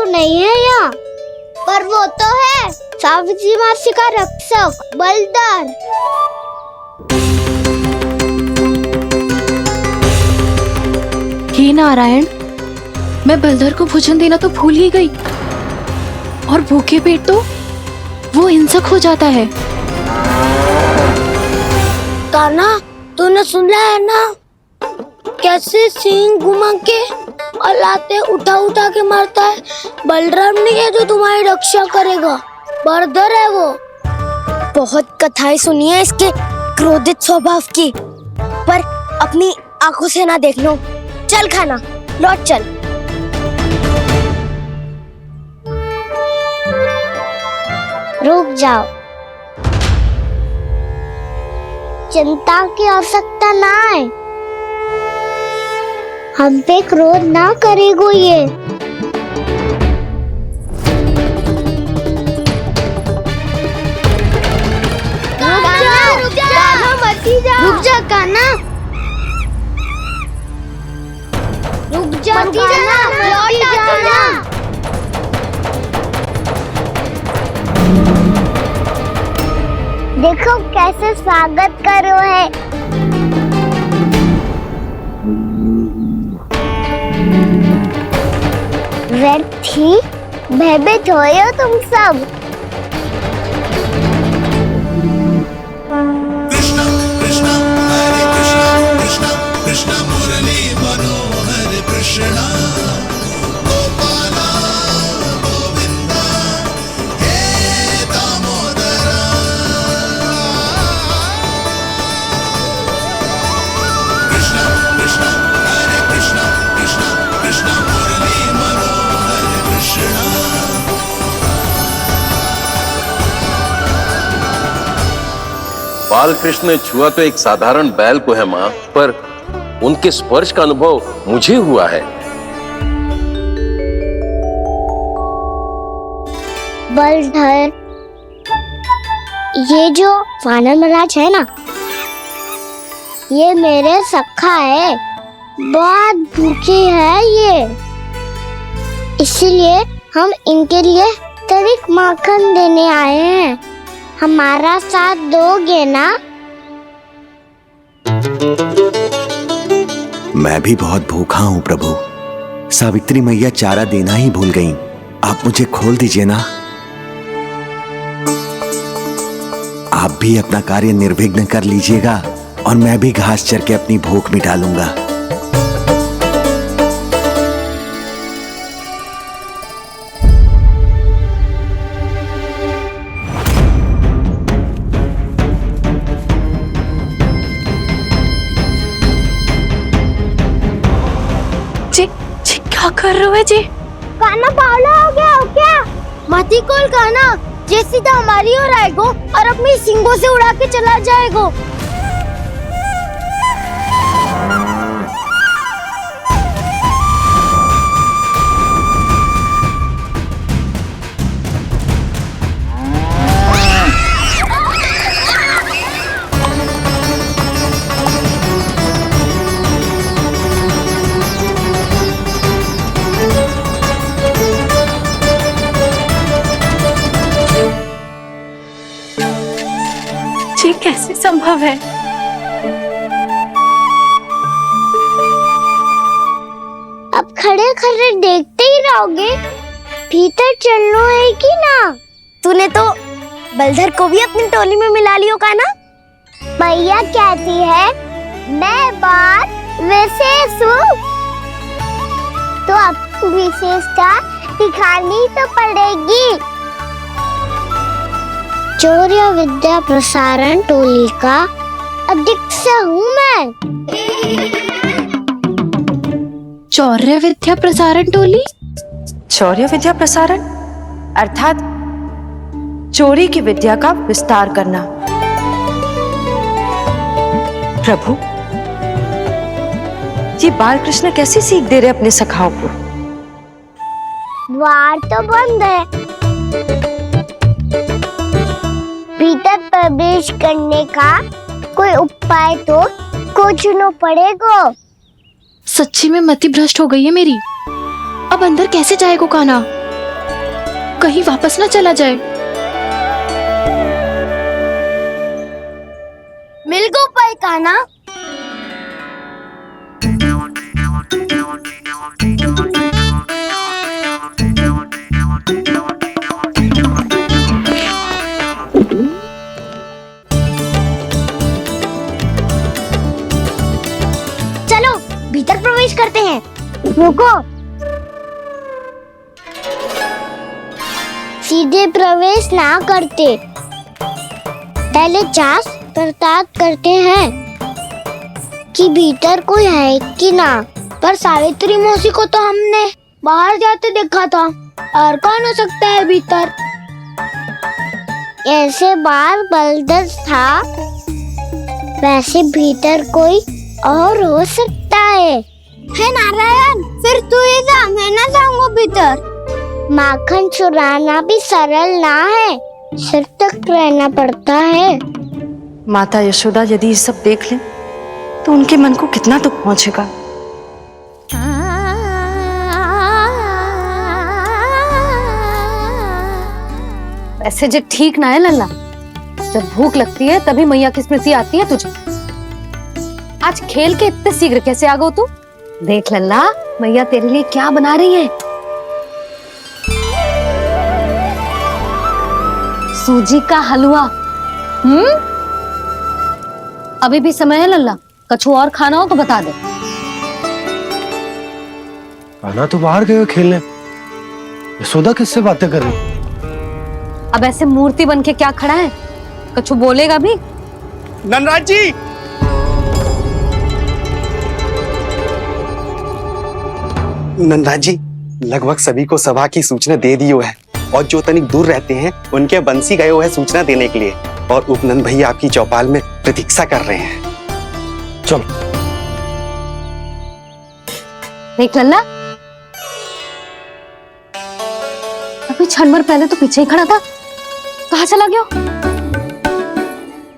नहीं है यहाँ, पर वो तो है सावित्री मासी का रक्षक बलदार। हे नारायण, मैं बलधर को भोजन देना तो भूल ही गई, और भूखे पेट तो वो हिंसक हो जाता है। कान्हा, तूने सुना है ना कैसे सींग घुमा के और लाते उठा उठा के मारता है? बलराम नहीं है जो तुम्हारी रक्षा करेगा, बलधर है वो। बहुत कथाएं सुनी है इसके क्रोधित स्वभाव की, पर अपनी आंखों से ना देख लो। चल खाना, लौट चल। रुक जाओ, चिंता की आवश्यकता ना है, हम पे क्रोध ना करेगो ये। रुक जा कान्हा, रुक जा कान्हा, लौट जाना। देखो कैसे स्वागत करो है। व्यर्थ ही भयभीत हो तुम सब। कृष्ण कृष्ण हरे कृष्ण कृष्ण कृष्ण मुरली मनोहर कृष्ण गोपाला गोविंदा हे दामोदरा। कृष्ण कृष्ण हरे कृष्ण कृष्ण कृष्ण मुरली मनोहर कृष्ण। बाल कृष्ण ने छुआ तो एक साधारण बैल को है माँ, पर उनके स्पर्श का अनुभव मुझे हुआ है। बलधर, ये जो वानर महाराज है ना, ये मेरे सखा है, बहुत भूखे है ये, इसलिए हम इनके लिए तनिक माखन देने आए हैं। हमारा साथ दोगे ना? मैं भी बहुत भूखा हूँ प्रभु। सावित्री मैया चारा देना ही भूल गईं। आप मुझे खोल दीजिए ना। आप भी अपना कार्य निर्विघ्न कर लीजिएगा और मैं भी घास चर के अपनी भूख मिटा लूंगा। क्या कर रहे हो जी? कान्हा पागल हो गया हो क्या? मती कोल कान्हा, जे सीधा हमारी ओर आएगो और अपनी सींगों से उड़ा के चला जाएगो। ये कैसे संभव है? अब खड़े खड़े देखते ही रहोगे? भीतर चलना है कि ना? तूने तो बलधर को भी अपनी टोली में मिला लियो का ना? भैया कहती है मैं बात विशेष हूँ, तो अब विशेषता दिखानी तो पड़ेगी। चौर्य विद्या प्रसारण टोली का अध्यक्ष हूँ मैं। चौर्य विद्या प्रसारण टोली? चौर्य विद्या प्रसारण अर्थात चोरी की विद्या का विस्तार करना। प्रभु, ये बाल कृष्ण कैसी सीख दे रहे अपने सखाओं को? द्वार तो बंद है, भीतर प्रवेश करने का कोई उपाय तो खोजना पड़ेगा। सच्ची में मति भ्रष्ट हो गई है मेरी। अब अंदर कैसे जाएगा कान्हा? कहीं वापस ना चला जाए। मिल गो पाई काना। चलो भीतर प्रवेश करते हैं। रुको, सीधे प्रवेश ना करते, पहले जांच पड़ताल करते हैं कि भीतर कोई है कि ना। पर सावित्री मौसी को तो हमने बाहर जाते देखा था, और कौन हो सकता है भीतर? ऐसे बार बलदर था, वैसे भीतर कोई और हो सकता है नारायण, फिर तू ही जा, मैं ना जाऊंगा भीतर। माखन चुराना भी सरल ना है, सिर तक रहना पड़ता है। माता यशोदा यदि ये सब देख लें तो उनके मन को कितना दुख पहुंचेगा। ऐसे जो ठीक ना है लल्ला, जब भूख लगती है तभी मैया की स्मृति आती है तुझे। आज खेल के इतने शीघ्र कैसे आ गो तू? देख लल्ला, मैया तेरे लिए क्या बना रही है। सूजी का हलवा। अभी भी समय है लल्ला, कछु और खाना हो तो बता दे। कान्हा तो बाहर गए खेलने, यशोदा किससे बातें कर रही? अब ऐसे मूर्ति बन के क्या खड़ा है, कछु बोलेगा भी? ननराज जी, नंदराज जी, लगभग सभी को सभा की सूचना दे दी है, और जो तनिक दूर रहते हैं उनके बंसी गए हुए हैं सूचना देने के लिए, और उपनंद भैया आपकी चौपाल में प्रतीक्षा कर रहे हैं। चलो। देख लल्ला, अभी क्षण भर पहले तो पीछे ही खड़ा था, कहाँ चला गया?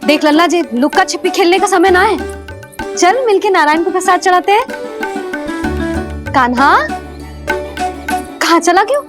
देख लल्ला जी, लुक्का छिपी खेलने का समय ना है, चल मिलके नारायण को प्रसाद चढ़ाते हैं। कान्हा, कहाँ चला गया?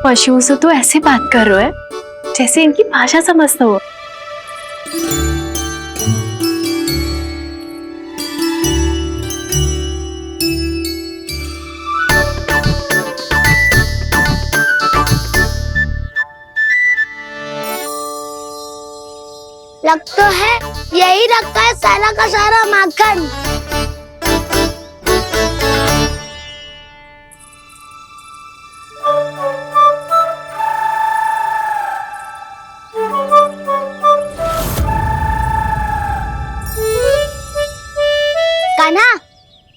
पशुओं से तो ऐसे बात कर रहे हो जैसे इनकी भाषा समझता हो। लग तो है यही रखा है सारा का सारा माखन। कान्हा,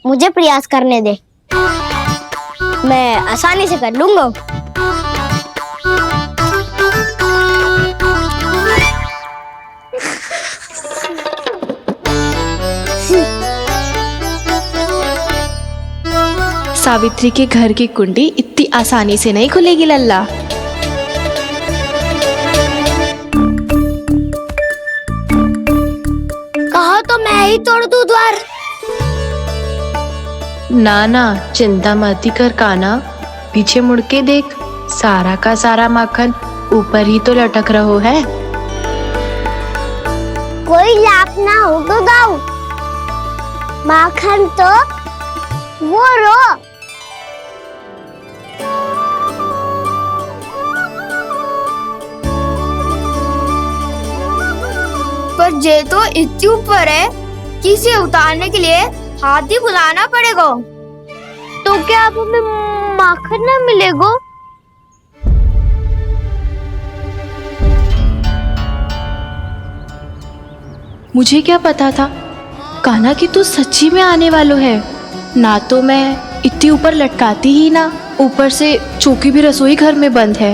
मुझे प्रयास करने दे, मैं आसानी से कर लूंगा। सावित्री के घर की कुंडी इतनी आसानी से नहीं खुलेगी लल्ला। कहा तो मैं ही तोड़ दूं द्वार। ना ना, चिंता मत कर कान्हा, पीछे मुड़ के देख, सारा का सारा माखन ऊपर ही तो लटक रहो है। कोई लाभ ना हो तो गाओ, माखन तो वो रो। पर जे तो इतनी ऊपर है कि इसे उतारने के लिए हाथी बुलाना पड़ेगा। तो क्या अब हमें माखन ना मिलेगा? मुझे क्या पता था कान्हा कि तू सच्ची में आने वालो है। ना तो मैं इतनी ऊपर लटकाती ही ना, ऊपर से चौकी भी रसोई घर में बंद है।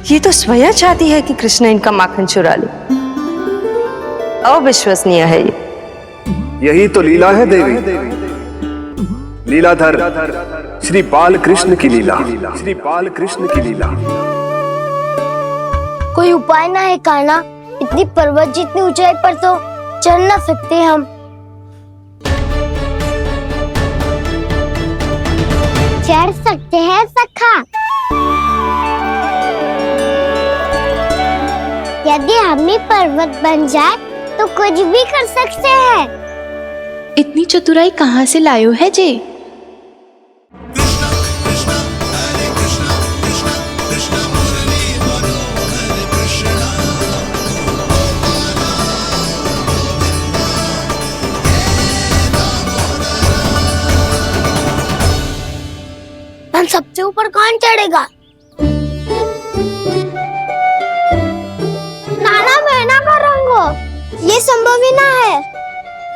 ये तो स्वयं चाहती है कि कृष्ण इनका माखन चुरा ले। अविश्वसनीय है ये। यही तो लीला है देवी, लीलाधर श्री बाल कृष्ण की लीला, श्री बाल कृष्ण की लीला। कोई उपाय ना है कान्हा? इतनी पर्वत जितनी ऊंचाई पर तो चढ़ ना सकते हम। चढ़ सकते हैं सखा, यदि हम ही पर्वत बन जाए तो कुछ भी कर सकते हैं। इतनी चतुराई कहाँ से लायो है जे? कृष्ण कृष्ण हरे कृष्ण कृष्ण कृष्ण मुरली मनोहर कृष्ण हम सबसे ऊपर कौन चढ़ेगा? नाना मैं ना करूँगा, ये संभव ही ना है,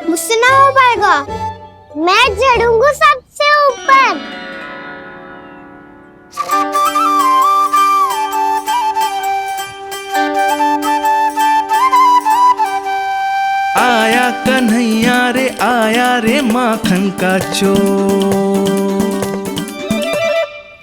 मुझसे ना हो पाएगा। मैं चढ़ूंगा सबसे ऊपर। आया कन्हैया रे आया रे माखन का चोर,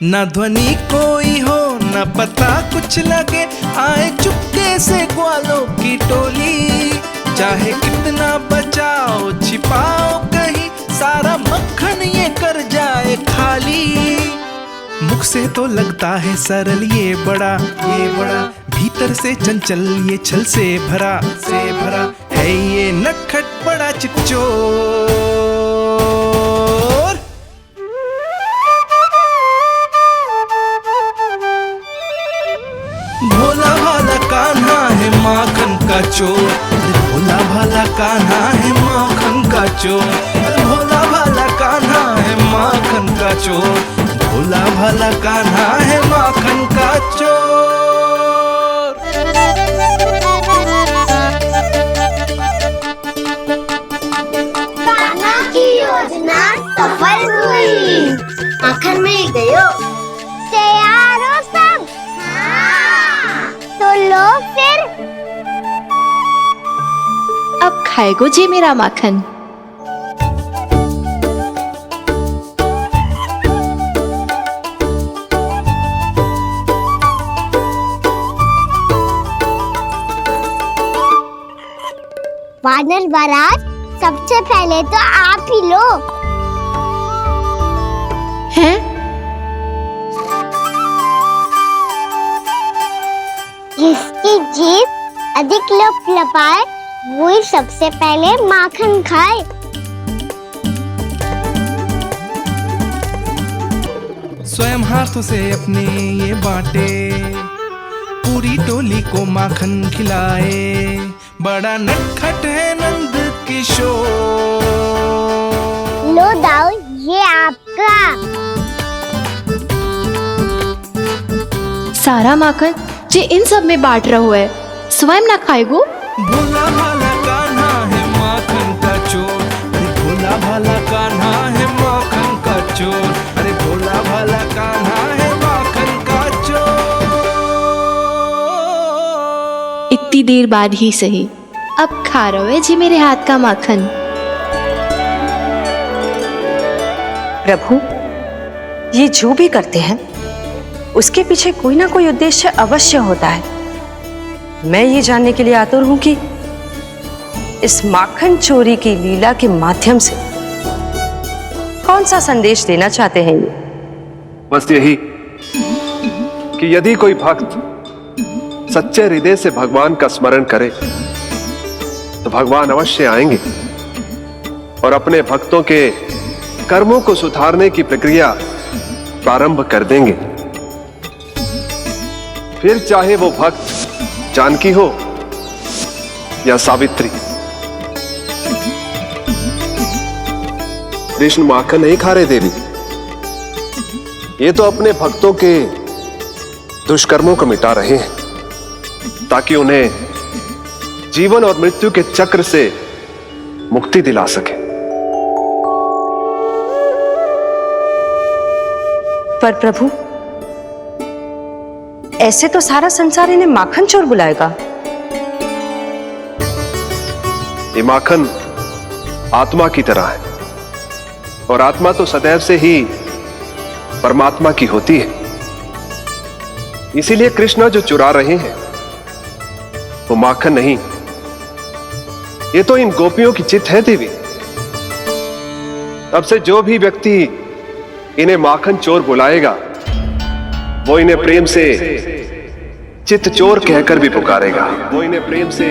न ध्वनि कोई हो न पता कुछ लगे, आए चुपके से ग्वालों की टोली, चाहे कितना बचाओ छिपाओ कहीं, सारा मक्खन ये कर जाए खाली। मुख से तो लगता है सरल ये बड़ा भीतर से चंचल ये छल से भरा है ये नटखट बड़ा चिकचोर। भोला भाला कान्हा है माखन का चोर, भोला भाला कान्हा है माखन का चोर, भोला भाला कान्हा है माखन का चोर, भोला भाला कान्हा है माखन का चोर। कान्हा की योजना सफल हुई, माखन मिल गयो। तैयार हो सब? हाँ। तो लो फिर। अब खाएगो जे मेरा माखन। वानर महाराज, सबसे पहले तो आप ही लो। हैं? जिसकी जीभ अधिक लपलपाए वही सबसे पहले माखन खाए। स्वयं हाथों से अपने ये बांटे, पूरी टोली को माखन खिलाए, बड़ा नटखट है नंद किशोर। लो दाऊ, ये आपका। सारा माखन जे इन सब में बांट रहो है, स्वयं ना खाएगो। भोला भाला कान्हा है माखन का चोर, अरे भोला भाला कान्हा है माखन का चोर, अरे भोला भाला कान्हा है माखन का चोर। इतनी देर बाद ही सही, अब खा रहो है जी मेरे हाथ का माखन। प्रभु, ये जो भी करते हैं उसके पीछे कोई ना कोई उद्देश्य अवश्य होता है। मैं ये जानने के लिए आतुर हूं कि इस माखन चोरी की लीला के माध्यम से कौन सा संदेश देना चाहते हैं ये। बस यही कि यदि कोई भक्त सच्चे हृदय से भगवान का स्मरण करे तो भगवान अवश्य आएंगे और अपने भक्तों के कर्मों को सुधारने की प्रक्रिया प्रारंभ कर देंगे। फिर चाहे वो भक्त जानकी हो या सावित्री। कृष्ण माखन नहीं खा रहे देवी, ये तो अपने भक्तों के दुष्कर्मों को मिटा रहे हैं ताकि उन्हें जीवन और मृत्यु के चक्र से मुक्ति दिला सके। पर प्रभु, ऐसे तो सारा संसार इन्हें माखन चोर बुलाएगा। ये माखन आत्मा की तरह है, और आत्मा तो सदैव से ही परमात्मा की होती है। इसीलिए कृष्ण जो चुरा रहे हैं वो माखन नहीं, ये तो इन गोपियों की चित्त है देवी। तब से जो भी व्यक्ति इन्हें माखन चोर बुलाएगा वो इन्हें प्रेम से चित्त चोर कहकर भी पुकारेगा। वो इन्हें प्रेम से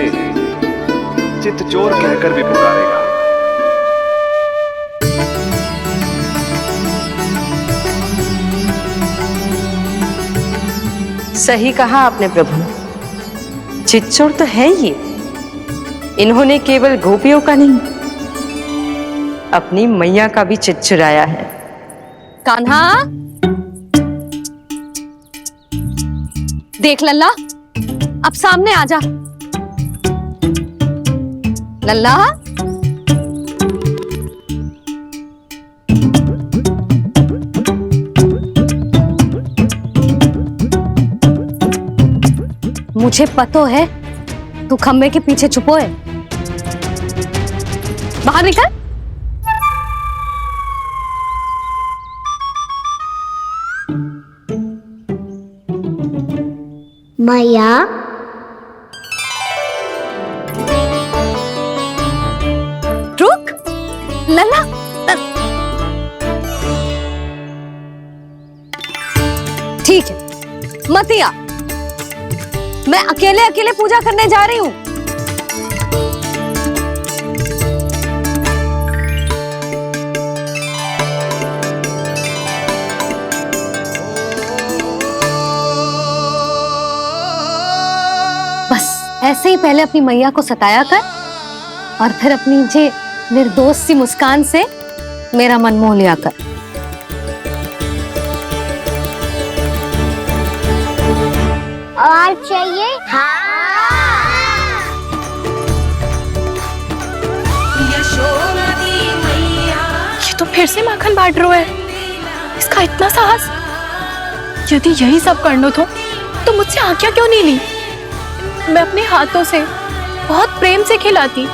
चित्त चोर कहकर भी पुकारेगा। सही कहा आपने प्रभु, चित्त चोर तो है ये। इन्होंने केवल गोपियों का नहीं, अपनी मैया का भी चित्त चुराया है। कान्हा, देख लल्ला, अब सामने आ जा। लल्ला, मुझे पता है तू खम्बे के पीछे छुपो है। बाहर निकल। मैया, रुक। लल्ला, ठीक है, मत आ। मैं अकेले अकेले पूजा करने जा रही हूँ। बस ऐसे ही पहले अपनी मैया को सताया कर और फिर अपनी जे निर्दोष सी मुस्कान से मेरा मन मोह लिया कर। और चाहिए? ये तो फिर से माखन बांट रहा है। इसका इतना साहस। यदि यही सब करना तो मुझसे आज्ञा क्यों नहीं ली? मैं अपने हाथों से बहुत प्रेम से खिलाती,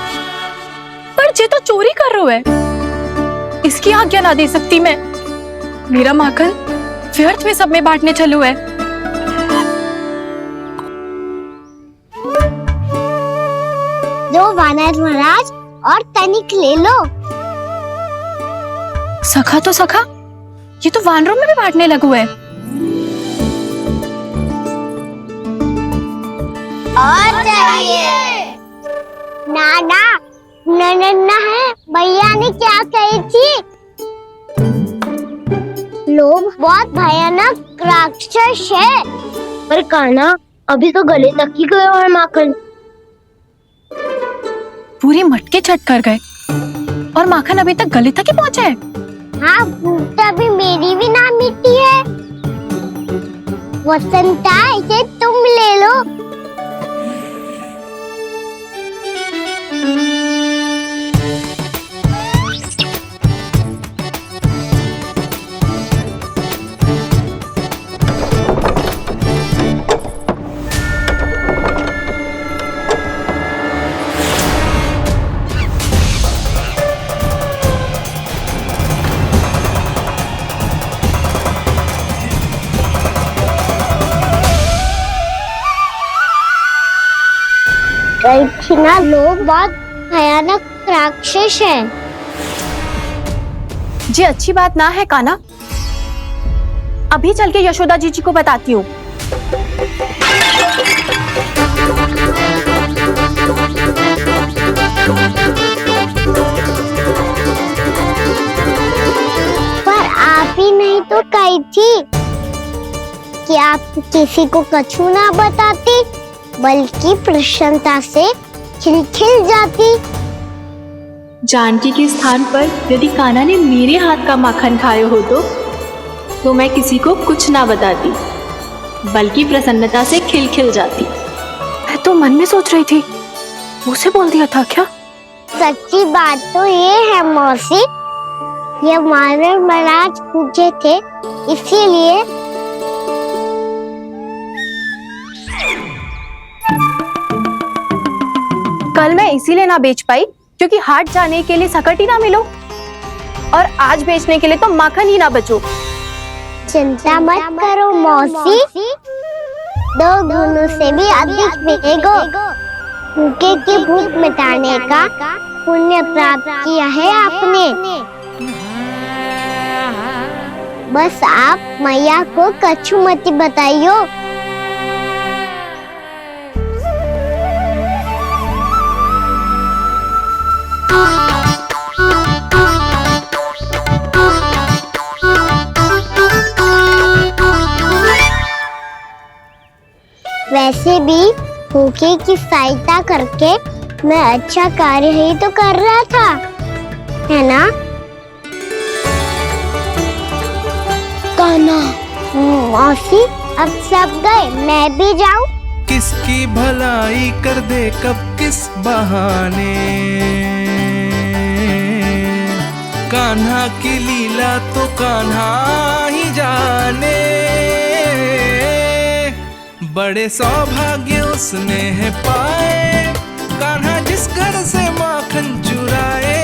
पर ये तो चोरी कर रहा है। इसकी आज्ञा ना दे सकती मैं। मेरा माखन व्यर्थ में सब में बांटने चलू है। दो वानर महाराज और तनिक ले लो। सखा तो सखा, ये तो वानरों में भी बांटने लगू है। और चाहिए? नाना, नन्ना है। भैया ने क्या कही थी? लोभ बहुत भयानक राक्षस है। पर कान्हा, अभी तो गले तक ही गया है माखन। पूरी मटके चट कर गए और माखन अभी तक गले तक ही पहुंचा है। हाँ, भूख तो अभी मेरी भी ना मिटी है। वसंता, इसे तुम ले लो। ना, लोग बहुत भयानक राक्षस हैं। जी अच्छी बात ना है कान्हा। अभी चल के यशोदा जी को बताती हूँ। पर आप ही नहीं तो कही थी कि आप किसी को कछु ना बताती, बल्कि प्रसन्नता से खिलखिल जाती। जानकी के स्थान पर यदि कान्हा ने मेरे हाथ का माखन खाया हो तो मैं किसी को कुछ ना बताती, बल्कि प्रसन्नता से खिलखिल जाती। मैं तो मन में सोच रही थी, मुंह से बोल दिया था क्या? सच्ची बात तो ये है मौसी, ये वानर महाराज पूछे थे इसीलिए कल मैं इसीलिए ना बेच पाई क्योंकि हाट जाने के लिए सकट ही ना मिलो, और आज बेचने के लिए तो माखन ही ना बचो। चिंता मत करो मौसी, 2 गुनों से भी अधिक मिलेगा। भूखे की भूख मिटाने का पुण्य प्राप्त किया है आपने। बस आप मैया को कछु मत बताइयो। वैसे भी भूखे की सहायता करके मैं अच्छा कार्य ही तो कर रहा था, है ना? कान्हा, मौसी अब सब गए, मैं भी जाऊं? किसकी भलाई कर दे कब किस बहाने, कान्हा की लीला तो कान्हा ही जाने। बड़े सौभाग्य उसने है पाए, कान्हा जिस घर से माखन चुराए।